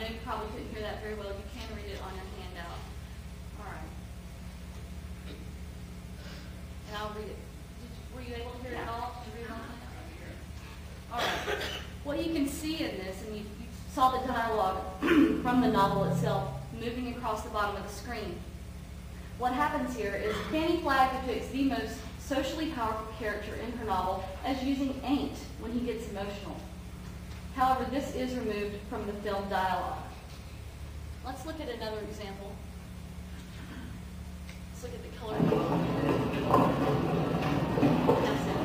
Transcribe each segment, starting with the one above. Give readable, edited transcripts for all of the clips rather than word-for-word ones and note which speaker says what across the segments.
Speaker 1: know you probably couldn't hear that very well. You can read it on your handout. All right. And I'll read it. Were you able to hear it at all? Did you read it on the handout? All right. What you can see in this, and you saw the dialogue from the novel itself moving across the bottom of the screen. What happens here is Fanny Flagg depicts the most socially powerful character in her novel as using ain't when he gets emotional. However, this is removed from the film dialogue. Let's look at another example. Let's look at the color. That's it.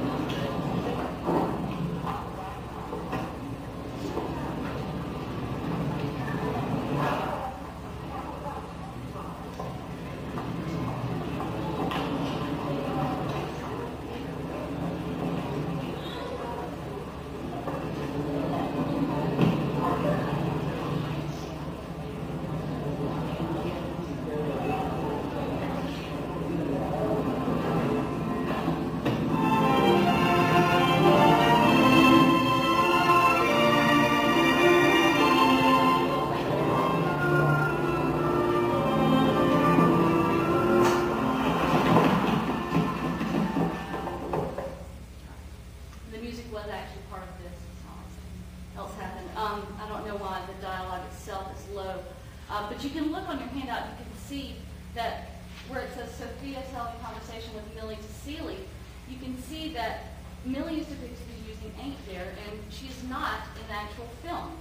Speaker 1: But you can look on your handout, you can see that where it says Sophia's having a conversation with Millie to Celie, you can see that Millie is depicted as using ain't there, and she's not in the actual film.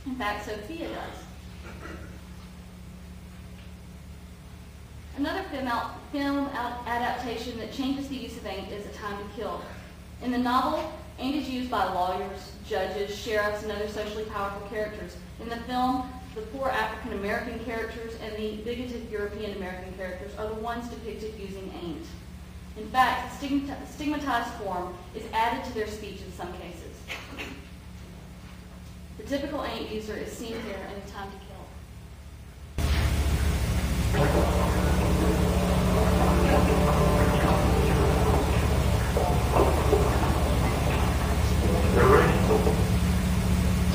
Speaker 1: In fact, Sophia does. Another film adaptation that changes the use of ain't is A Time to Kill. In the novel, ain't is used by lawyers, judges, sheriffs, and other socially powerful characters. In the film, the poor African-American characters and the bigoted European-American characters are the ones depicted using ain't. In fact, the stigmatized form is added to their speech in some cases. The typical ain't user is seen here in A Time to Kill.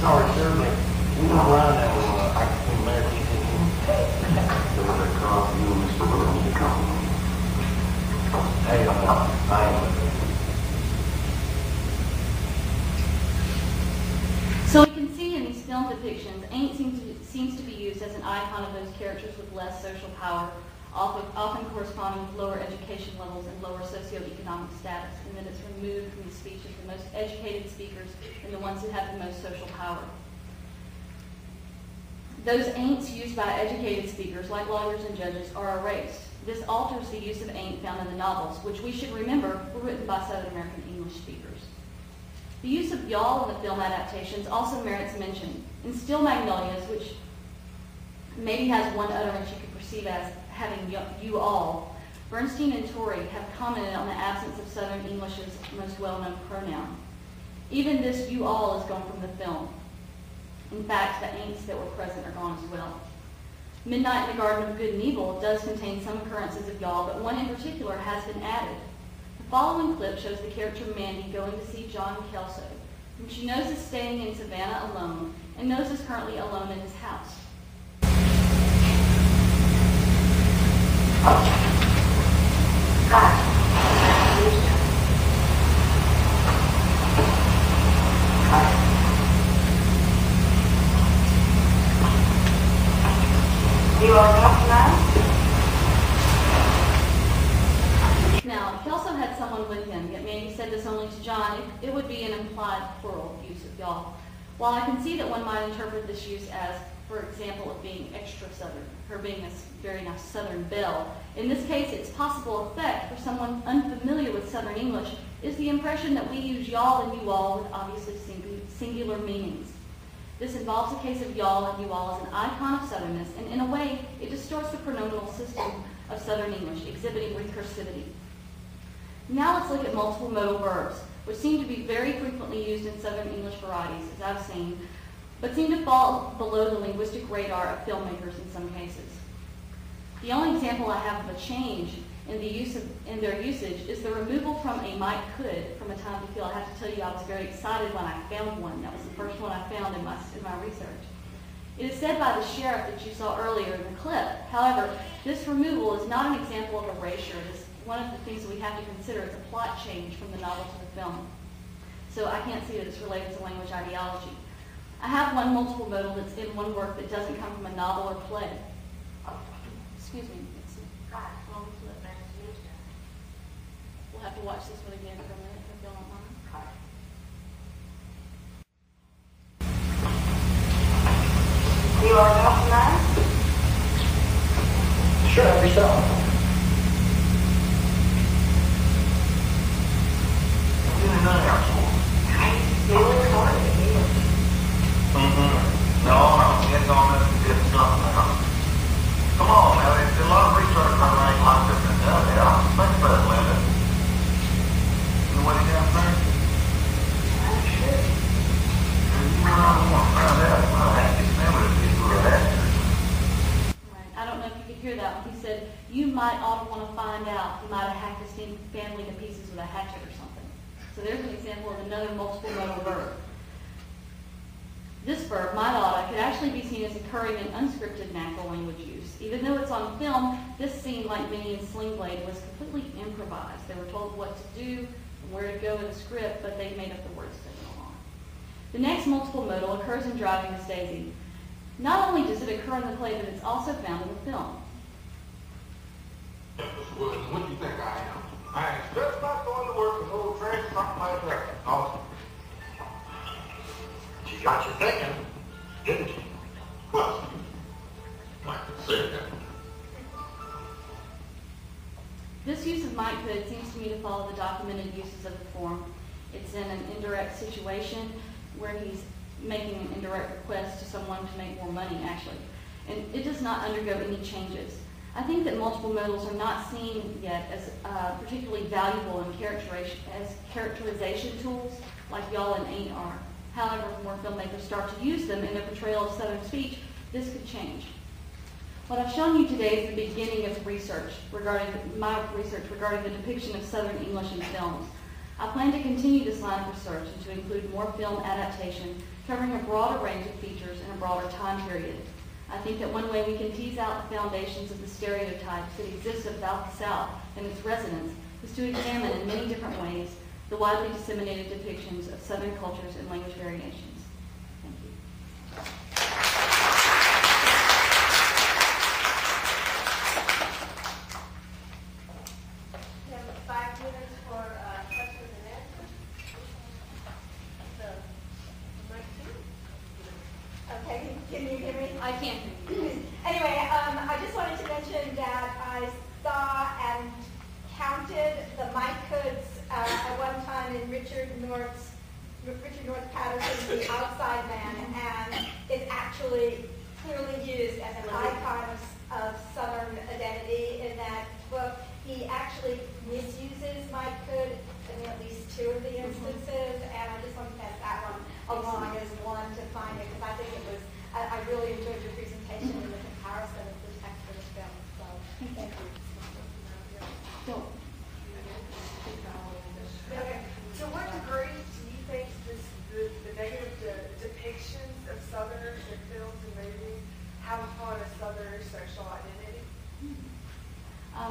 Speaker 2: Sorry, sir, but we don't run that African-American people. There was a car, you and Mr. Williams to come. Hey, I am.
Speaker 1: So we can see in these film depictions, ain't seems to be used as an icon of those characters with less social power, often corresponding with lower education levels and lower socioeconomic status, and then it's removed from the speech of the most educated speakers and the ones who have the most social power. Those ain'ts used by educated speakers, like lawyers and judges, are erased. This alters the use of ain't found in the novels, which we should remember were written by Southern American English speakers. The use of y'all in the film adaptations also merits mention. In Still Magnolias, which maybe has one utterance you could perceive as having you all, Bernstein and Torrey have commented on the absence of Southern English's most well-known pronoun. Even this you all is gone from the film. In fact, the ain'ts that were present are gone as well. Midnight in the Garden of Good and Evil does contain some occurrences of y'all, but one in particular has been added. The following clip shows the character Mandy going to see John Kelso, whom she knows is staying in Savannah alone, and knows is currently alone in his house.
Speaker 3: You are not now?
Speaker 1: Now, Kelso had someone with him, yet Mandy said this only to John. It would be an implied plural use of y'all. While I can see that one might interpret this use as, for example, of being extra Southern, her being a very nice Southern belle, in this case, its possible effect for someone unfamiliar with Southern English is the impression that we use y'all and you all with obviously singular meanings. This involves a case of y'all and you all as an icon of Southernness, and in a way, it distorts the pronominal system of Southern English, exhibiting recursivity. Now let's look at multiple modal verbs, which seem to be very frequently used in Southern English varieties, as I've seen, but seem to fall below the linguistic radar of filmmakers in some cases. The only example I have of a change in their usage is the removal from a might could from A Time to Kill. I have to tell you, I was very excited when I found one. That was the first one I found in my research. It is said by the sheriff that you saw earlier in the clip. However, this removal is not an example of erasure. It is one of the things that we have to consider as a plot change from the novel to the film. So I can't see that it's related to language ideology. I have one multiple modal that's in one work that doesn't come from a novel or play. Excuse me. We'll have to watch this one again for a minute if you don't mind.
Speaker 3: You are customized?
Speaker 2: Sure, have yourself.
Speaker 4: No, it's on this good stuff now. Come on now, there's a lot of research on right like this and done there. Think about it, Linda. You know what he down there?
Speaker 3: Sure.
Speaker 4: You want to find out if I have to remember the people are actors.
Speaker 1: Right. I don't know if you could hear that one. He said, you might ought to want to find out. He might have hacked his family to pieces with a hatchet or something. So there's an example of another multiple modal verb. This verb, might oughta, could actually be seen as occurring in unscripted natural language use. Even though it's on film, this scene, like Minnie and Sling Blade, was completely improvised. They were told what to do and where to go in the script, but they made up the words as they go along. The next multiple modal occurs in Driving Miss Daisy. Not only does it occur in the play, but it's also found in the film.
Speaker 4: Mr. Williams, what do you think I am? I ain't just not going to work with old trash, something like that. Awesome.
Speaker 2: She got you thinking, didn't she?
Speaker 4: Well, I can say that.
Speaker 1: This use of might could seems to me to follow the documented uses of the form. It's in an indirect situation where he's making an indirect request to someone to make more money, actually. And it does not undergo any changes. I think that multiple modals are not seen yet as particularly valuable in characterization tools like y'all and ain't are. However, when more filmmakers start to use them in their portrayal of Southern speech, this could change. What I've shown you today is the beginning of my research regarding the depiction of Southern English in films. I plan to continue this line of research and to include more film adaptation covering a broader range of features in a broader time period. I think that one way we can tease out the foundations of the stereotypes that exist about the South and its residents is to examine in many different ways the widely disseminated depictions of Southern cultures and language variations. Thank you.
Speaker 3: We have 5 minutes for questions and answers. So, okay, can you hear me?
Speaker 1: I can't.
Speaker 3: Anyway, I just wanted to mention that I saw and counted the mic hoods at one time in Richard North Patterson's The Outside Man, and it's actually clearly used as an icon of Southern identity in that book. He actually misuses mic hood in at least 2 of the instances, and I just want to pass that one along as one to find it, because I think it was, I really enjoyed your presentation and the comparison of the text and the film. So, thank you.
Speaker 1: Don't.
Speaker 5: Okay. To what degree do you think the negative depictions of Southerners in films and movies have upon a Southerner's sexual identity?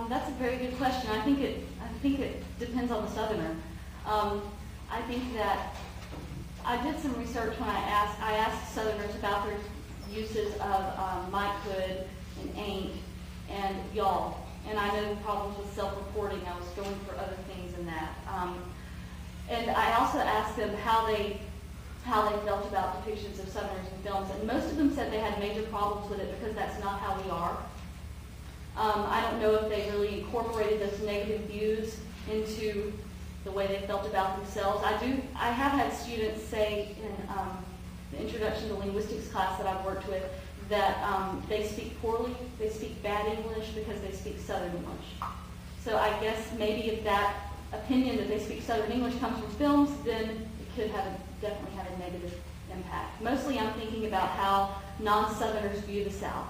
Speaker 1: That's a very good question. I think it depends on the Southerner. I think that I did some research when I asked Southerners about their uses of might could and ain't and y'all. And I know the problems with self-reporting. I was going for other things in that. And I also asked them how they felt about depictions of Southerners in films, and most of them said they had major problems with it because that's not how we are. I don't know if they really incorporated those negative views into the way they felt about themselves. I have had students say in the Introduction to Linguistics class that I've worked with that they speak poorly, they speak bad English because they speak Southern English. So I guess maybe if that opinion that they speak Southern English comes from films, then it could definitely have a negative impact. Mostly I'm thinking about how non-Southerners view the South.